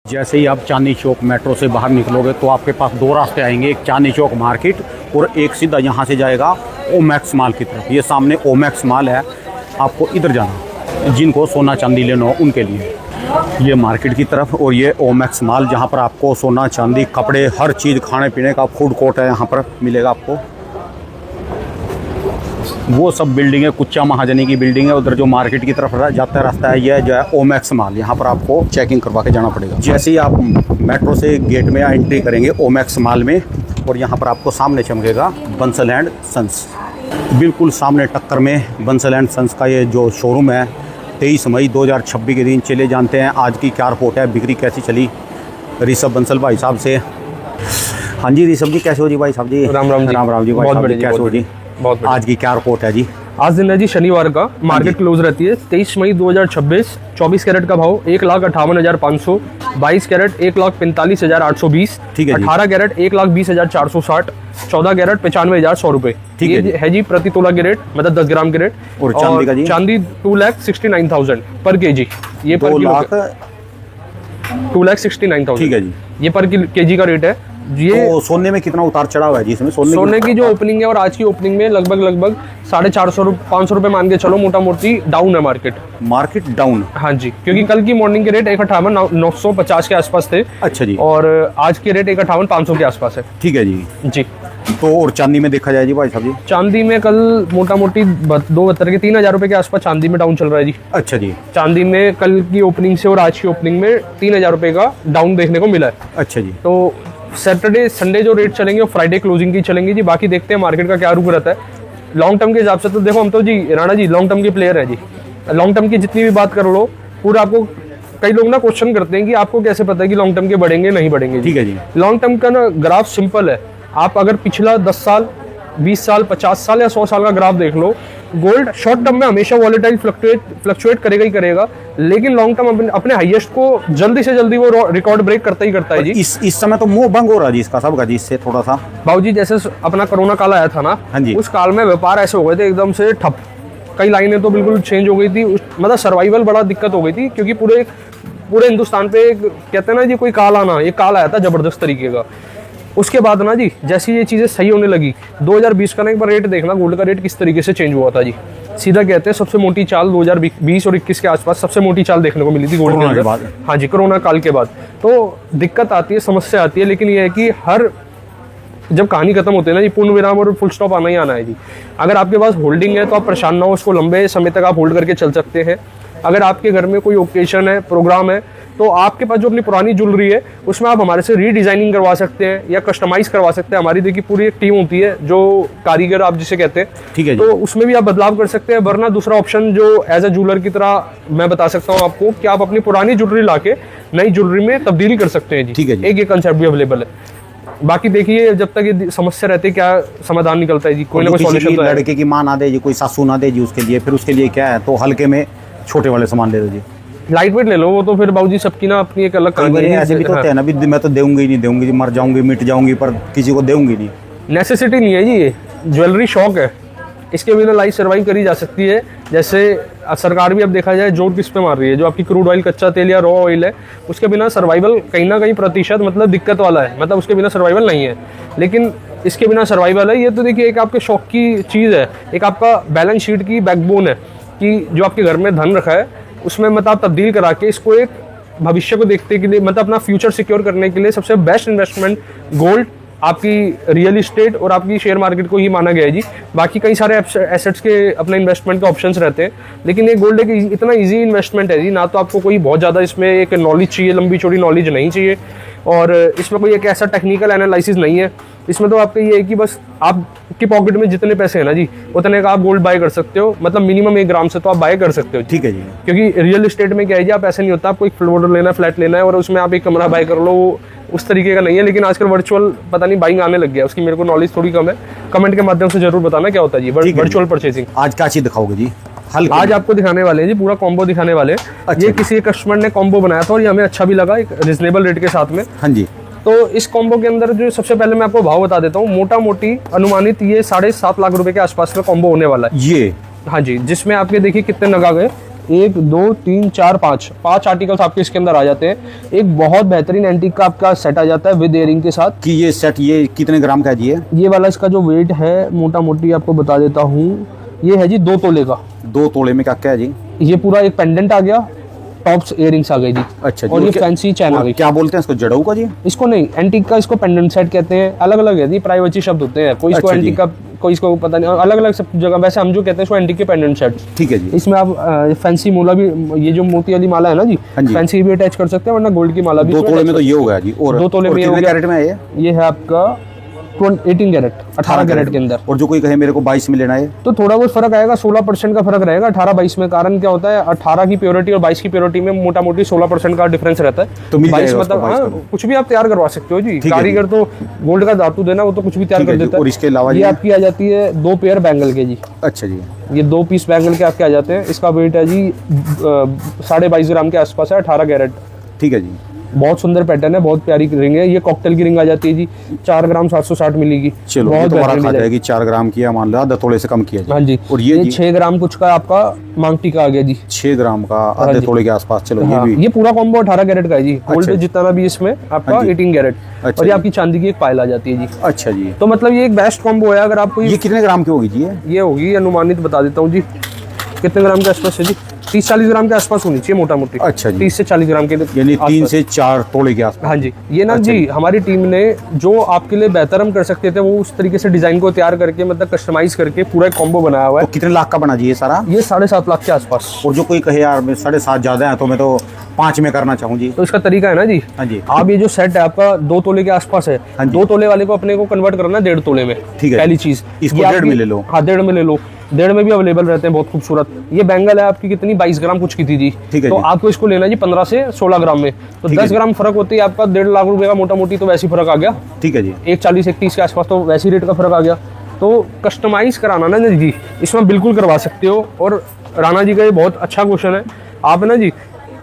जैसे ही आप चांदनी चौक मेट्रो से बाहर निकलोगे तो आपके पास दो रास्ते आएंगे, एक चांदनी चौक मार्केट और एक सीधा यहाँ से जाएगा ओमैक्स मॉल की तरफ। ये सामने ओमैक्स मॉल है, आपको इधर जाना जिनको सोना चांदी लेना हो उनके लिए। ये मार्केट की तरफ और ये ओमैक्स मॉल जहाँ पर आपको सोना चांदी कपड़े हर चीज़ खाने पीने का फूड कोर्ट है यहाँ पर मिलेगा आपको। वो सब बिल्डिंग है कुच्चा महाजनी की बिल्डिंग है, उधर जो मार्केट की तरफ जाता है रास्ता है ये जो है ओमैक्स मॉल। यहाँ पर आपको चेकिंग करवा के जाना पड़ेगा। जैसे ही आप मेट्रो से गेट में एंट्री करेंगे ओमैक्स मॉल में और यहाँ पर आपको सामने चमकेगा बंसल एंड सन्स। बिल्कुल सामने टक्कर में बंसल एंड सन्स का ये जो शोरूम है 23 मई 2026 के दिन। चले जानते हैं आज की क्या रिपोर्ट है, बिक्री कैसी चली ऋषभ बंसल भाई साहब से। हाँ जी ऋषभ जी, कैसे हो जी भाई साहब जी? राम राम जी। राम राम जी भाई साहब, कैसे हो जी? बहुत आज की क्या रिपोर्ट है जी? आज दिन है जी शनिवार का, मार्केट क्लोज रहती है 23 मई 2026। 24 कैरेट का भाव 1,58,500, 22 कैरेट 1,45,820, ठीक है जी। 18 कैरेट 1,20,460, 14 कैरेट 95,100 रुपए। ठीक है जी। है जी प्रति तोला के रेट, मतलब 10 ग्राम के रेट। और चांदी का जी? चांदी 2,69,000 पर केजी। ये पर 2,69,000, ठीक है जी। ये पर केजी का रेट है। ये तो सोने में कितना उतार चढ़ाव है जी इसमें? सोने की जो ओपनिंग है और आज की ओपनिंग में लगभग 450 500 रुपए मान के चलो, मोटा मोटी डाउन है मार्केट डाउन। हाँ जी, क्योंकि कल की मॉर्निंग के रेट 1,58,950 के आसपास थे। अच्छा जी। और आज के रेट 1,58,500 के आसपास है। ठीक है जी। तो और चांदी में देखा जाए जी भाई साहब जी? चांदी में कल मोटा मोटी 272 के 3,000 रुपए के आसपास चांदी में डाउन चल रहा है जी। अच्छा जी। चांदी में कल की ओपनिंग से और आज की ओपनिंग में 3,000 रुपए का डाउन देखने को मिला है। अच्छा जी। तो सैटरडे संडे जो रेट चलेंगे वो फ्राइडे क्लोजिंग की चलेंगी जी। बाकी देखते हैं मार्केट का क्या रुख रहता है। लॉन्ग टर्म के हिसाब से तो देखो हम तो जी राणा जी लॉन्ग टर्म के प्लेयर है जी। लॉन्ग टर्म की जितनी भी बात कर लो पूरा आपको, कई लोग ना क्वेश्चन करते हैं कि आपको कैसे पता है कि लॉन्ग टर्म के बढ़ेंगे नहीं बढ़ेंगे। ठीक है जी। लॉन्ग टर्म का ना ग्राफ सिंपल है। आप अगर पिछला 10 साल 20 साल 50 साल या 100 साल का ग्राफ देख लो, गोल्ड शॉर्ट टर्म में हमेशा वॉलेटाइल फ्लक्चुएट करेगा ही करेगा, लेकिन लॉन्ग टर्म अपने हाईएस्ट को जल्दी से जल्दी वो रिकॉर्ड ब्रेक करता ही करता है जी। इस समय तो मुंह भंग हो रहा है जी इसका सबका जी, इससे थोड़ा सा बाबूजी जैसे अपना कोरोना काल आया था ना, हाँ जी, उस काल में व्यापार ऐसे हो गए थे एकदम से ठप। कई लाइनें तो बिल्कुल चेंज हो गई थी, मतलब सर्वाइवल बड़ा दिक्कत हो गई थी, क्योंकि पूरे हिंदुस्तान पे कहते हैं ना जी कोई काल आना, ये काल आया था जबरदस्त तरीके का। उसके बाद ना जी जैसी ये चीज़ें सही होने लगी 2020 का ना एक बार रेट देखना, गोल्ड का रेट किस तरीके से चेंज हुआ था जी। सीधा कहते हैं सबसे मोटी चाल 2020 और 21 के आसपास सबसे मोटी चाल देखने को मिली थी गोल्ड के अंदर। हाँ जी, कोरोना काल के बाद तो दिक्कत आती है, समस्या आती है, लेकिन ये है कि हर जब कहानी खत्म होती है ना जी, पूर्ण विराम और फुल स्टॉप आना ही आना है जी। अगर आपके पास होल्डिंग है तो आप परेशान ना हो, उसको लंबे समय तक आप होल्ड करके चल सकते हैं। अगर आपके घर में कोई ओकेशन है, प्रोग्राम है, तो आपके पास जो अपनी पुरानी ज्वेलरी है उसमें आप हमारे से रीडिजाइनिंग करवा सकते हैं या कस्टमाइज करवा सकते हैं। हमारी देखिए पूरी एक टीम होती है जो कारीगर आप जिसे कहते हैं, ठीक है जी। तो उसमें भी आप बदलाव कर सकते हैं। वरना दूसरा ऑप्शन जो एज ए ज्वेलर की तरह मैं बता सकता हूँ आपको कि आप अपनी पुरानी ज्वेलरी लाके नई ज्वेलरी में तब्दील कर सकते हैं जी। ठीक है, एक ये कंसेप्ट भी अवेलेबल है। बाकी देखिए जब तक ये समस्या रहती है क्या समाधान निकलता है जी, कोई ना कोई सॉल्यूशन तो है। लड़के की मां ना दे जी, कोई सासू ना दे जी उसके लिए, फिर उसके लिए क्या है तो हल्के में छोटे वाले सामान ले दो जी, लाइट वेट ले लो। वो तो फिर बाबूजी सबकी ना अपनी एक अलग कहानी है। ऐसे भी तो होते हैं ना, भी मैं तो देऊंगी ही नहीं, देऊंगी जी, मर जाऊंगी मिट जाऊंगी, पर किसी को देऊंगी नहीं। नेसेसिटी नहीं है जी, ये ज्वेलरी शौक है, इसके बिना लाइफ सर्वाइव करी जा सकती है। जैसे सरकार भी अब देखा जाए जोर किस पे मार रही है, जो आपकी क्रूड ऑयल कच्चा तेल या रॉ ऑयल है उसके बिना सर्वाइवल कहीं ना कहीं प्रतिशत मतलब दिक्कत वाला है, मतलब उसके बिना सर्वाइवल नहीं है। लेकिन इसके बिना सर्वाइवल है, ये तो देखिए एक आपके शौक की चीज़ है, एक आपका बैलेंस शीट की बैकबोन है कि जो आपके घर में धन रखा है उसमें मतलब आप तब्दील करा के इसको एक भविष्य को देखने के लिए, मतलब अपना फ्यूचर सिक्योर करने के लिए सबसे बेस्ट इन्वेस्टमेंट गोल्ड, आपकी रियल इस्टेट और आपकी शेयर मार्केट को ही माना गया है जी। बाकी कई सारे एसेट्स के अपने इन्वेस्टमेंट के ऑप्शंस रहते हैं, लेकिन ये गोल्ड एक इतना इजी इन्वेस्टमेंट है जी। ना तो आपको कोई बहुत ज़्यादा इसमें एक नॉलेज चाहिए, लंबी चौड़ी नॉलेज नहीं चाहिए, और इसमें कोई एक ऐसा टेक्निकल एनालिसिस नहीं है। इसमें तो आपका ये है कि बस आपकी पॉकेट में जितने पैसे हैं ना जी उतने का आप गोल्ड बाय कर सकते हो, मतलब मिनिमम 1 ग्राम से तो आप बाय कर सकते हो। ठीक है जी। क्योंकि रियल इस्टेट में क्या है जी, आप ऐसे नहीं होता आपको एक फ्लोर लेना है, फ्लैट लेना है और उसमें आप एक कमरा बाय कर लो, उस तरीके का नहीं है। लेकिन आजकल वर्चुअल पता नहीं बाइंग आने लग गया, उसकी मेरे को नॉलेज थोड़ी कम है। कमेंट के माध्यम से जरूर बताना क्या होता है जी वर्चुअल परचेसिंग। आज क्या चीज दिखाओगे जी? आज आपको दिखाने वाले हैं जी पूरा कॉम्बो दिखाने वाले हैं। अच्छा, ये किसी कस्टमर ने कॉम्बो बनाया था और ये हमें अच्छा भी लगा, एक रिजनेबल रेट के साथ में। हाँ जी। तो इस कॉम्बो के अंदर जो सबसे पहले मैं आपको भाव बता देता हूँ, मोटा मोटी अनुमानित ये 7.5 लाख रुपए के आसपास में कॉम्बो होने वाला है ये। हाँ जी, जिसमें आपके देखिए कितने नग आ गए, 1 2 3 4 5 आर्टिकल्स आपके इसके अंदर आ जाते हैं। एक बहुत बेहतरीन एंटीक का आपका सेट आ जाता है विद इयरिंग के साथ। कि ये सेट ये कितने ग्राम का है जी? ये वाला इसका जो वेट है मोटा मोटी आपको बता देता हूँ, ये है जी 2 तोले का। 2 तोले में क्या क्या है जी? ये पूरा एक पेंडेंट आ गया, टॉप्स इयरिंग्स आ गई जी। अच्छा जी। और ये फैंसी चैन आ गई। क्या बोलते हैं इसको, जड़ऊ का जी? इसको नहीं, एंटीक का इसको पेंडेंट सेट कहते हैं। अलग अलग है जी, प्राइवेसी शब्द होते हैं। कोई इसको अच्छा एंटीक का, कोई इसको पता नहीं, अलग अलग सब जगह। वैसे हम जो कहते हैं इसको एंटीक के पेंडेंट सेट। ठीक है जी। इसमें आप फैंसी मोला भी, ये जो मोती वाली माला है ना जी, हाँ जी। फैंसी भी अटैच कर सकते हैं, वरना गोल्ड की माला भी। 2 तोले में तो ये हो गया जी। और 2 तोले में कितने कैरेट में है ये है आपका 18 कैरेट, 18 कैरेट के अंदर। और जो कोई कहे मेरे को 22 में लेना है, तो थोड़ा बहुत फर्क आएगा, 16% का फर्क रहेगा 18-22 में। कारण क्या होता है, 18 की प्योरिटी और 22 की प्योरिटी में मोटा मोटी 16% का डिफरेंस रहता है। तो मिल 22 जाएगा मतलब उसको 22 हाँ, कुछ भी आप तैयार करवा सकते हो जी। है कारीगर तो गोल्ड का धातु देना, वो तो कुछ भी तैयार ठीक कर है जी। देता है। और इसके अलावा ये जी? आपकी आ जाती है 2 पेयर बैंगल के जी। अच्छा जी। ये 2 पीस बैंगल के आपके आ जाते हैं। इसका वेट है जी 22.5 ग्राम के आसपास है, 18 कैरेट। ठीक है जी। बहुत सुंदर पैटर्न है, बहुत प्यारी रिंग है। ये कॉकटेल की रिंग आ जाती है जी, 4 ग्राम 760 मिली की। चलो ये बहुत तो बड़ा बेहतरीन खा डिजाइन। जाएगी। 4 ग्राम की है, मान लो आधा तोले से कम किया जी। हाँ जी। और ये जी? 6 ग्राम कुछ का आपका मांगटी का आ गया जी। 6 ग्राम का आधे जी। तोले के आसपास। चलो हाँ, ये भी ये पूरा कॉम्बो 18 कैरेट का है जी। गोल्ड अच्छा। जितना भी इसमें आपका हाँ जी। 18 कैरेट। अच्छा और ये जी। आपकी चांदी की एक पायल आ जाती है जी। अच्छा जी। तो मतलब ये एक बेस्ट कॉम्बो है। अगर आपको ये कितने ग्राम की होगी जी? ये होगी, अनुमानित बता देता हूँ जी, कितने ग्राम के आसपास है जी, 30-40 ग्राम के आसपास होनी चाहिए मोटा मोटी। अच्छा जी। 30 से 40 ग्राम के यानी 3 से 4 तोले के आसपास। हाँ जी। ये ना अच्छा जी हमारी टीम ने जो आपके लिए बेहतर हम कर सकते थे, वो उस तरीके से डिजाइन को तैयार करके, मतलब कस्टमाइज करके पूरा एक कॉम्बो बनाया हुआ तो है। कितने लाख का बना जी ये सारा? ये 7.5 लाख के आसपास। और जो कोई कहे यार 7.5 ज्यादा है तो मैं तो 5 में करना चाहूँ जी। तो इसका तरीका है ना जी, हाँ जी। आप ये जो सेट है आपका 2 तोले के आसपास है, हाँ जी। 2 तोले वाले को अपने को कन्वर्ट करना है 1.5 तोले में। ठीक है। पहली चीज इसको ये 1.5 आपकी- में ले लो। हाँ 1.5 में ले लो। 1.5 में भी अवेलेबल रहते हैं, बहुत खूबसूरत। ये बैंगल है आपकी कितनी, 22 ग्राम कुछ की थी जी। ठीक है तो जी। आपको इसको लेना है जी 15 से 16 ग्राम में। तो ठीक है 10 ग्राम फर्क होती है आपका 1.5 लाख रुपए का मोटा मोटी, तो वैसी फर्क आ गया। ठीक है जी। 140-130 के आसपास तो वैसी रेट का फर्क आ गया। तो कस्टमाइज कराना ना जी, इसमें बिल्कुल करवा सकते हो। और राणा जी का ये बहुत अच्छा क्वेश्चन है। आप ना जी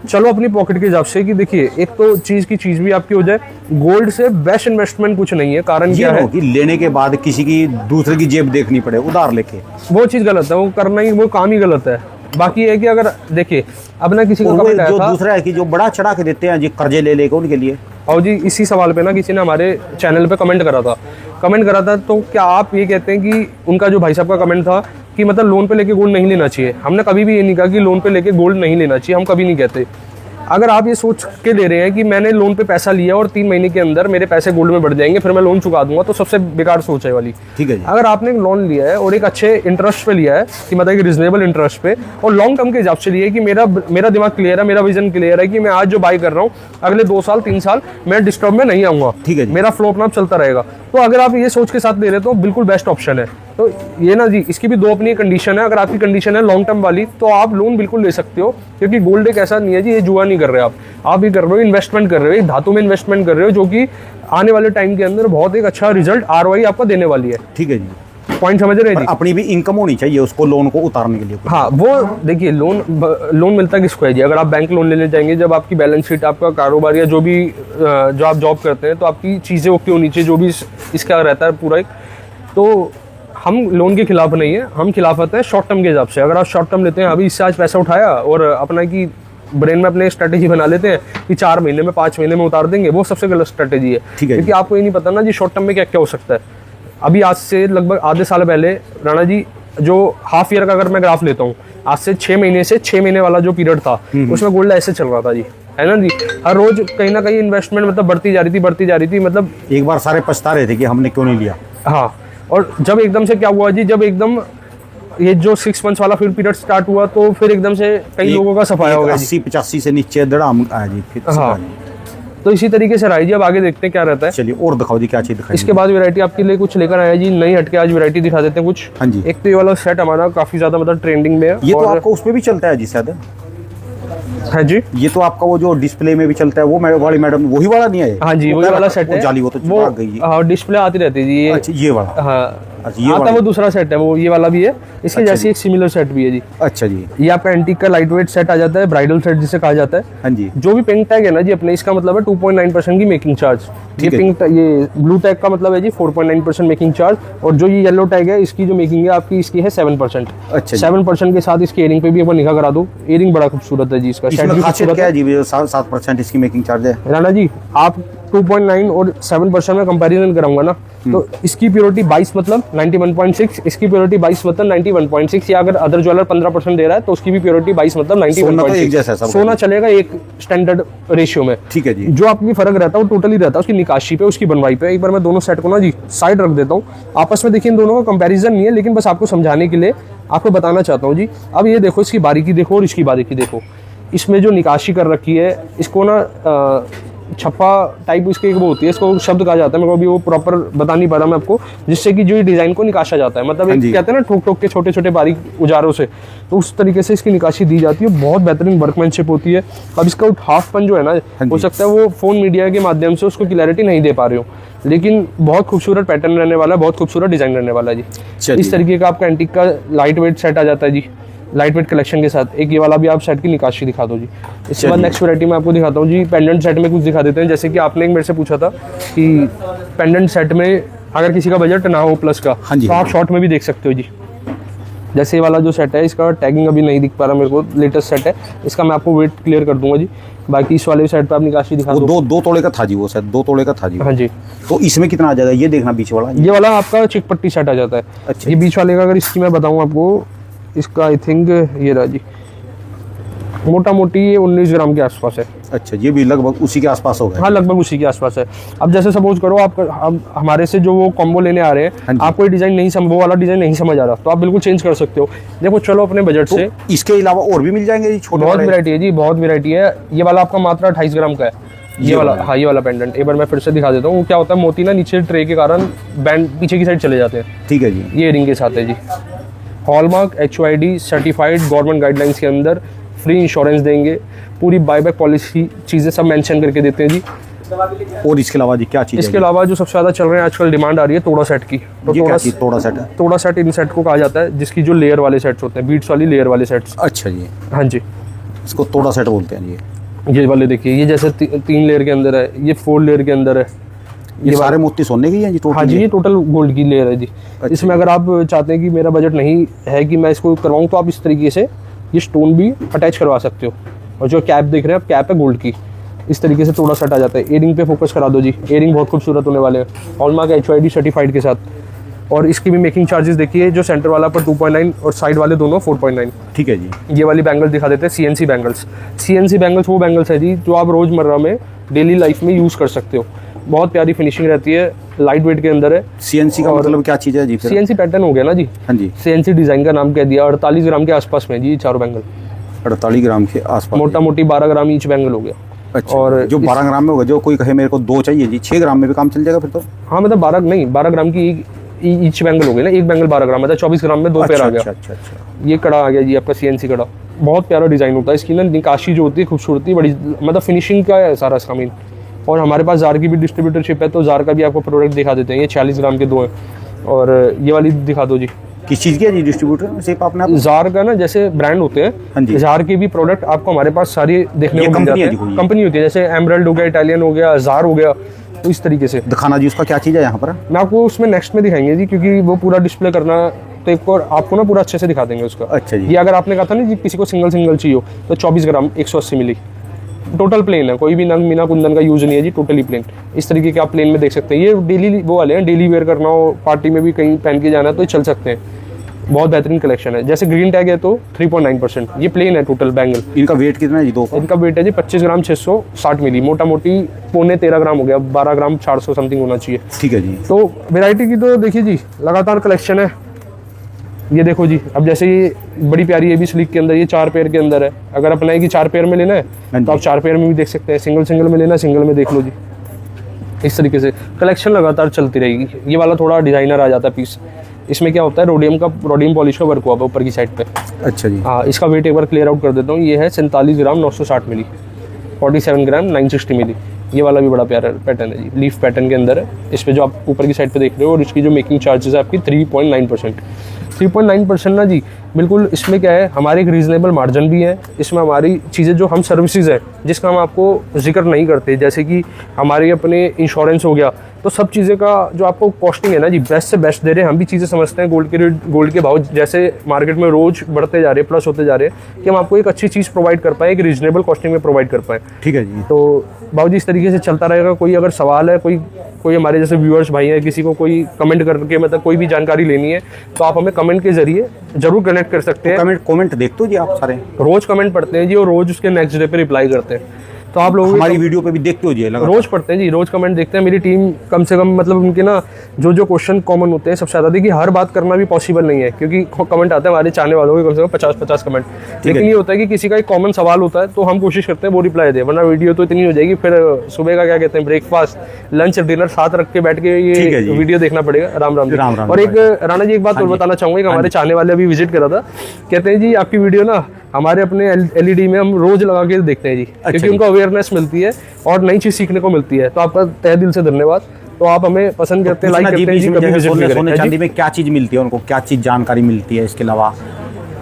चलो अपनी पॉकेट के हिसाब से कि देखिए, एक तो चीज की चीज भी आपकी हो जाए। गोल्ड से बेस्ट इन्वेस्टमेंट कुछ नहीं है। कारण ये क्या है, हो कि लेने के बाद किसी की दूसरे की जेब देखनी पड़े उधार लेके, वो चीज गलत है। वो करना ही, वो काम ही गलत है। बाकी ये है कि अगर देखिए, अब ना किसी का और वो कमेंट आया जो था, दूसरा है कि जो बड़ा चढ़ा के देते हैं जी कर्जे ले लेके उनके लिए। और जी इसी सवाल पे ना किसी ने हमारे चैनल पे कमेंट करा था। तो क्या आप ये कहते हैं कि उनका जो भाई साहब का कमेंट था कि मतलब लोन पे लेके गोल्ड नहीं लेना चाहिए? हमने कभी भी ये नहीं कहा कि लोन पे लेके गोल्ड नहीं लेना चाहिए, हम कभी नहीं कहते। अगर आप ये सोच के दे रहे हैं कि मैंने लोन पे पैसा लिया और 3 महीने के अंदर मेरे पैसे गोल्ड में बढ़ जाएंगे, फिर मैं लोन चुका दूंगा, तो सबसे बेकार सोच है वाली। ठीक है जी। अगर आपने एक लोन लिया है और एक अच्छे इंटरेस्ट पे लिया है, कि मतलब एक रिजनेबल इंटरेस्ट पे, और लॉन्ग टर्म के हिसाब से लिया है कि मेरा दिमाग क्लियर है, मेरा विजन क्लियर है कि मैं आज जो बाई कर रहा हूँ अगले 2 साल 3 साल मैं डिस्टर्ब में नहीं आऊंगा, ठीक है जी। मेरा फ्लो अपना चलता रहेगा, तो अगर आप ये सोच के साथ ले रहे हो तो बिल्कुल बेस्ट ऑप्शन है। तो ये ना जी, इसकी भी 2 अपनी कंडीशन है। अगर आपकी कंडीशन है लॉन्ग टर्म वाली, तो आप लोन बिल्कुल ले सकते हो, क्योंकि गोल्ड एक ऐसा नहीं है जी, ये जुआ नहीं कर रहे आप भी कर रहे हो, इन्वेस्टमेंट कर रहे हो, एक धातु में इन्वेस्टमेंट कर रहे हो, जो कि आने वाले टाइम के अंदर बहुत एक अच्छा रिजल्ट ROI आपका देने वाली है। ठीक है जी। पॉइंट समझ रहे हैं जी? अपनी भी इनकम होनी चाहिए उसको लोन को उतारने के लिए। हाँ, वो देखिए, लोन मिलता किसको है जी? अगर आप बैंक लोन लेने जाएंगे, जब आपकी बैलेंस शीट, आपका कारोबार या जो भी जो आप जॉब करते हैं, तो आपकी चीज़ें ओके होनी चाहिए, जो भी इसका रहता है पूरा एक। तो हम लोन के खिलाफ नहीं है, हम खिलाफ आते हैं शॉर्ट टर्म के हिसाब से। अगर आप शॉर्ट टर्म लेते हैं, अभी इससे आज पैसा उठाया और अपना की ब्रेन में अपने स्ट्रेटेजी बना लेते हैं कि 4 महीने में 5 महीने में उतार देंगे, वो सबसे गलत स्ट्रेटेजी है। ठीक है। क्योंकि आपको ये नहीं पता ना जी शॉर्ट टर्म में क्या क्या हो सकता है। अभी आज से लगभग आधे साल पहले राणा जी, जो हाफ ईयर का अगर मैं ग्राफ लेता हूँ, आज से 6 महीने से 6 महीने वाला जो पीरियड था, उसमें गोल्ड ऐसे चल रहा था जी, है ना जी। हर रोज कहीं ना कहीं इन्वेस्टमेंट मतलब बढ़ती जा रही थी। मतलब एक बार सारे पछता रहे थे कि हमने क्यों नहीं लिया। हाँ, और जब एकदम से क्या हुआ जी, जब एकदम ये जो 6 मंथ्स वाला फिर पीरियड स्टार्ट हुआ, तो फिर एकदम से कई लोगों का सफाया हो गया जी। 80-85 से नीचे धड़ाम आया जी। फिर हाँ, तो इसी तरीके से रहा जी। अब आगे देखते हैं क्या रहता है। चलिए और दिखाओ जी, क्या चीज दिखाई। इसके बाद वैरायटी आपके लिए कुछ लेकर आया जी, नई हटके आज वैरायटी दिखा देते हैं कुछ। हाँ जी। एक तो ये वाला सेट हमारा काफी ज्यादा मतलब ट्रेंडिंग में है। ये तो और आपको उसमें भी चलता है जी शायद। है जी, ये तो आपका वो जो डिस्प्ले में भी चलता है, वो वाली मैडम वही वाला नहीं है? हाँ जी, वही वाला सेट है। जाली वो तो वो चिपक गई। हाँ, डिस्प्ले आती रहती है जी ये। अच्छा, ये वाला। हाँ, अच्छा, ये आता वाला? वो दूसरा सेट है, वो ये वाला भी है, इसके अच्छा जैसे एक सिमिलर सेट भी है जी। अच्छा जी। ये आपका एंटीक का लाइट वेट सेट आ जाता है, ब्राइडल सेट जिसे कहा जाता है। हाँ जी। जो भी पिंक टैग है ना जी अपने, इसका मतलब है 2.9% की मेकिंग चार्ज। ये ठीक है। पिंक ये ब्लू टैग का मतलब है जी 4.9% मेकिंग चार्ज, और जो ये येलो टैग है इसकी जो मेकिंग है आपकी, इसकी है 7%। अच्छा जी। 7% के साथ इसके इयरिंग पे भी एक बार निगाह करा दो, इयरिंग बड़ा खूबसूरत है जी इसका, सेट इसमें भी खासियत खूबसूरत क्या है। है जी? 7% इसकी मेकिंग चार्ज है। राणा जी आप 2.9 और 7% में कंपैरिजन कराऊंगा ना, तो इसकी प्योरिटी 22 मतलब 91.6, इसकी प्योरिटी 22 मतलब 91.6, या अगर अदर ज्वेलर 15% दे रहा है तो उसकी भी प्योरिटी 22 मतलब सोना तो एक जैसा है 91.6। सबका। सोना चलेगा एक स्टैंडर्ड रेशियो में। ठीक है जी। जो आपकी फर्क रहता है वो टोटली रहता है उसकी निकाशी पे, उसकी बनवाई पे। एक बार मैं दोनों सेट को ना जी साइड रख देता हूँ, आपस में देखिए इन दोनों का कंपैरिजन नहीं है, लेकिन बस आपको समझाने के लिए आपको बताना चाहता हूँ जी। अब ये देखो, इसकी बारीकी देखो और इसकी बारीकी देखो, इसमें जो निकाशी कर रखी है, इसको ना छप्पा टाइप इसकी एक वो होती है, इसको शब्द कहा जाता है, मेरे को अभी वो प्रॉपर बता नहीं पा रहा मैं आपको, जिससे कि जो डिजाइन को निकाशा जाता है, मतलब हाँ एक जी। कहते हैं ना ठोक ठोक के छोटे छोटे बारीक उजारों से, तो उस तरीके से इसकी निकाशी दी जाती है। बहुत बेहतरीन वर्कमैनशिप होती है। अब इसका हाफ पन जो है ना, हाँ हो जी। सकता है वो फोन मीडिया के माध्यम से उसको क्लैरिटी नहीं दे पा रहे हो, लेकिन बहुत खूबसूरत पैटर्न रहने वाला है, बहुत खूबसूरत डिजाइन रहने वाला है जी। चलिए। इस तरीके का आपका एंटीक का लाइट वेट सेट आ जाता है जी, लाइट वेट कलेक्शन के साथ। एक ये वाला भी आप सेट की निकाशी दिखा दो जी। इसके बाद चलिए। नेक्स्ट वैरायटी में आपको दिखाता हूँ जी, पेंडेंट सेट में कुछ दिखा देते हैं। जैसे कि आपने एक मेरे से पूछा था कि पेंडेंट सेट में अगर किसी का बजट ना हो प्लस का, हाँ जी, तो हाँ आप शॉर्ट में भी देख सकते हो जी। जैसे ये वाला जो सेट है, इसका टैगिंग अभी नहीं दिख पा रहा मेरे को, लेटेस्ट सेट है, इसका मैं आपको वेट क्लियर कर दूंगा जी। बाकी इस वाले सेट पे आप निकाशी दिखा वो दो। 2 तोले का था जी, वो शायद 2 तोले का था जी। हाँ जी। तो इसमें कितना आ जाएगा ये देखना, बीच वाला? ये वाला आपका चिक पट्टी सेट आ जाता है। अच्छा। ये बीच वाले का अगर इसकी मैं बताऊँ आपको, इसका आई थिंक ये रहा जी, मोटा मोटी ये 19 ग्राम के आसपास है। अच्छा, ये भी लगभग उसी के आसपास होगा। हाँ, लगभग उसी के आसपास है। अब जैसे सपोज करो आप हमारे से जो वो कॉम्बो लेने आ रहे हाँ हैं, जी। आपको ये डिजाइन नहीं वो वाला डिजाइन नहीं समझ आ रहा, तो आप बिल्कुल चेंज कर सकते हो। देखो चलो अपने बजट से, इसके अलावा और भी मिल जाएंगे जी छोटे बहुत बड़े? वैरायटी है जी, बहुत वैरायटी है। ये वाला आपका मात्र 28 ग्राम का है। ये वाला, हाँ ये वाला पेंडेंट एक बार मैं फिर से दिखा देता हूँ। वो क्या होता है, मोती ना नीचे ट्रे के कारण बैंड पीछे की साइड चले जाते हैं। ठीक है जी। ये रिंग के साथ है जी, hallmark HOID certified, government guidelines के अंदर, फ्री इंश्योरेंस देंगे, पूरी बायबैक पॉलिसी चीज़ें सब मेंशन करके देते हैं जी। और इसके अलावा जी क्या चीज़ इसके है? अलावा जो सबसे ज़्यादा चल रहे हैं आजकल, डिमांड आ रही है तोड़ा सेट की। तो ये क्या चीज़ तोड़ा सेट है? तोड़ा सेट इन सेट को कहा जाता है, जिसकी जो लेयर वाले सेट्स होते हैं, बीट्स वाली लेयर वाले सेट्स। अच्छा जी, हाँ जी, इसको तोड़ा सेट बोलते हैं जी। ये वाले देखिए, ये जैसे 3 लेयर के अंदर है, ये 4 लेयर के अंदर है। ये सारे मोती सोने की हैं जी टोटल? हाँ जी, ये टोटल गोल्ड की लेयर है जी। इसमें अगर आप चाहते हैं कि मेरा बजट नहीं है कि मैं इसको करवाऊँ, तो आप इस तरीके से ये स्टोन भी अटैच करवा सकते हो। और जो कैप देख रहे हैं आप, कैप है गोल्ड की, इस तरीके से थोड़ा सेट आ जाता है। एयरिंग पे फोकस करा दो जी, एयरिंग बहुत खूबसूरत होने वाले हैं, हॉलमार्क HOID सर्टिफाइड के साथ। और इसकी भी मेकिंग चार्जेस देखिए, जो सेंटर वाला पर 2.9 और साइड वाले दोनों 4.9। ठीक है जी। ये वाली बैंगल दिखा देते हैं, CNC बैंगल्स। CNC बैंगल्स वो बैंगल्स है जी जो आप रोजमर्रा में डेली लाइफ में यूज़ कर सकते हो। बहुत प्यारी फिनिशिंग रहती है, लाइट वेट के अंदर है। CNC का मतलब क्या चीज़ है जी फिर? CNC पैटर्न हो गया ना जी। हाँ जी। CNC डिजाइन का नाम कह दिया। 48 ग्राम के आसपास में जी ये चारों बैंगल, 48 ग्राम के आसपास। मोटा मोटी 12 ग्राम ईच बैंगल हो गया। अच्छा, और जो 12 ग्राम में होगा, जो कोई कहे मेरे को 2 चाहिए जी, 6 ग्राम में भी काम चल जाएगा फिर तो? हाँ मतलब 12 ग्राम की ईच बैंगल हो गई ना, एक बैंगल 12 ग्राम मतलब 24 ग्राम में 2 पेयर आ गया। अच्छा। ये कड़ा आ गया जी आपका CNC कड़ा, बहुत प्यारा डिजाइन होता है इसकी ना, निकाशी जो होती है, खूबसूरती बड़ी, मतलब फिनिशिंग का है सारा इसका मीन। और हमारे पास जार की भी डिस्ट्रीब्यूटरशिप है, तो जार का भी आपको प्रोडक्ट दिखा देते हैं। ये 46 ग्राम के 2 हैं। और ये वाली दिखा दो जी। किस चीज़ की है जी डिस्ट्रीब्यूटर? सिर्फ आपने आप? जार का ना, जैसे ब्रांड होते हाँ हैं, जी। जार के भी प्रोडक्ट आपको हमारे पास सारी देखने ये को मिल कंपनी जाते है जी कोई? हैं। कंपनी होती है, जैसे एमरल्ड हो गया, इटालियन हो गया, जार हो गया, तो इस तरीके से। दिखाना जी उसका क्या चीज़ है यहाँ पर? मैं आपको उसमें नेक्स्ट में दिखाएंगे जी, क्योंकि वो पूरा डिस्प्ले करना तो एक और आपको ना पूरा अच्छे से दिखा देंगे उसका। अच्छा जी। ये अगर आपने कहा था ना जी किसी को सिंगल चाहिए हो, तो 24 ग्राम 180 मिली, टोटल प्लेन है, कोई भी नंग मीना कुंदन का यूज नहीं है जी, टोटली प्लेन। इस तरीके के आप प्लेन में देख सकते हैं। ये डेली वो वाले हैं, डेली वेयर करना हो, पार्टी में भी कहीं पहन के जाना है तो चल सकते हैं। बहुत बेहतरीन कलेक्शन है। जैसे ग्रीन टैग है तो 3.9%, ये प्लेन है टोटल बैंगल। इनका वेट कितना है जी? 2 का? इनका वेट है जी 25 ग्राम 660 मिली, मोटा मोटी 13.25 ग्राम हो गया, 12 ग्राम 400 समथिंग होना चाहिए। ठीक है जी। तो वैरायटी की तो देखिए जी लगातार कलेक्शन है। ये देखो जी, अब जैसे ये बड़ी प्यारी है भी स्लीक के अंदर, ये 4 पेयर के अंदर है। अगर अपना है कि 4 पेयर में लेना है तो आप 4 पेयर में भी देख सकते हैं, सिंगल में लेना है सिंगल में देख लो जी। इस तरीके से कलेक्शन लगातार चलती रहेगी। ये वाला थोड़ा डिजाइनर आ जाता है पीस। इसमें क्या होता है, रोडियम पॉलिश का वर्क हुआ है ऊपर की साइड पे। अच्छा जी। हाँ, इसका वेट एक बार क्लियर आउट कर देता हूँ। ये है 47 ग्राम 960 मिली, 47 ग्राम 960 मिली। ये वाला भी बड़ा प्यारा पैटर्न है जी, लीफ पैटर्न के अंदर है। इस पे जो आप ऊपर की साइड पे देख रहे हो, और इसकी जो मेकिंग चार्जेस है आपकी 3.9%। 3.9% ना जी, बिल्कुल इसमें क्या है, हमारे एक रीजनेबल मार्जिन भी है। इसमें हमारी चीज़ें जो हम सर्विसेज है जिसका हम आपको जिक्र नहीं करते, जैसे कि हमारे अपने इंश्योरेंस हो गया, तो सब चीज़ें का जो आपको कॉस्टिंग है ना जी, बेस्ट से बेस्ट दे रहे हैं। हम भी चीज़ें समझते हैं, गोल्ड के रेट, गोल्ड के भाव जैसे मार्केट में रोज बढ़ते जा रहे हैं, प्लस होते जा रहे हैं, कि हम आपको एक अच्छी चीज़ प्रोवाइड कर पाएँ, एक रीजनेबल कॉस्टिंग में प्रोवाइड कर पाएँ। ठीक है जी। तो बाबूजी इस तरीके से चलता रहेगा। कोई अगर सवाल है, कोई हमारे जैसे व्यूअर्स भाई हैं, किसी को कोई कमेंट करके मतलब कोई भी जानकारी लेनी है, तो आप हमें कमेंट के जरिए जरूर कनेक्ट कर सकते हैं। कमेंट देखते हो जी आप सारे? रोज कमेंट पढ़ते हैं जी, और रोज उसके नेक्स्ट डे पे रिप्लाई करते हैं। तो आप लोग हमारी वीडियो पे भी देखते हो जी? रोज पढ़ते हैं जी, रोज कमेंट देखते हैं। मेरी टीम कम से कम मतलब उनके ना जो क्वेश्चन कॉमन होते हैं सबसे ज़्यादा, देखिए हर बात करना भी पॉसिबल नहीं है, क्योंकि कमेंट आते हैं हमारे चाहने वालों के कम से कम 50 कमेंट। लेकिन ये होता है कि किसी का एक कॉमन सवाल होता है तो हम कोशिश करते हैं वो रिप्लाई दे, वरना वीडियो तो इतनी हो जाएगी, फिर सुबह का क्या कहते हैं, ब्रेकफास्ट, लंच, डिनर साथ रख के बैठ के ये वीडियो देखना पड़ेगा। राम राम जी। और एक राणा जी एक बात और बताना चाहूँगा कि हमारे चाहने वाले अभी विजिट करा था, कहते हैं जी आपकी वीडियो ना हमारे अपने LED में हम रोज लगा के देखते हैं जी, क्योंकि उनको अवेयरनेस मिलती है और नई चीज सीखने को मिलती है। तो आपका तहे दिल से धन्यवाद। तो आप हमें पसंद करते हैं, लाइक करते हैं जी, कभी विजिट भी करें। सोने चांदी में क्या चीज मिलती है उनको, क्या चीज जानकारी मिलती है इसके अलावा?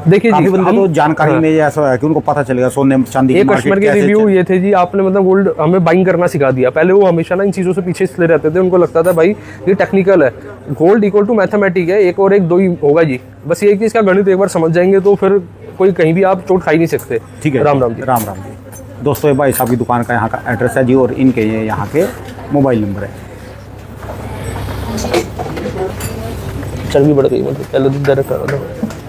देखिए जी, हम तो जानकारी में ऐसा है कि उनको पता चलेगा सोने चांदी एक कस्टमर के रिव्यू ये थे जी, आपने मतलब गोल्ड हमें बाइंग करना सिखा दिया। पहले वो हमेशा ना इन चीज़ों से पीछे इसलिए रहते थे, उनको लगता था भाई ये टेक्निकल है, गोल्ड इक्वल टू मैथमेटिक है, एक और एक दो ही होगा जी, बस ये कि इसका गणित एक बार समझ जाएंगे तो फिर कोई कहीं भी आप चोट खा ही नहीं सकते। ठीक है, राम राम जी। राम राम जी। दोस्तों ये भाई साहब की दुकान का यहाँ का एड्रेस है जी, और इनके ये यहाँ के मोबाइल नंबर है। चल भी बढ़ गई मतलब, पहले तो डायरेक्ट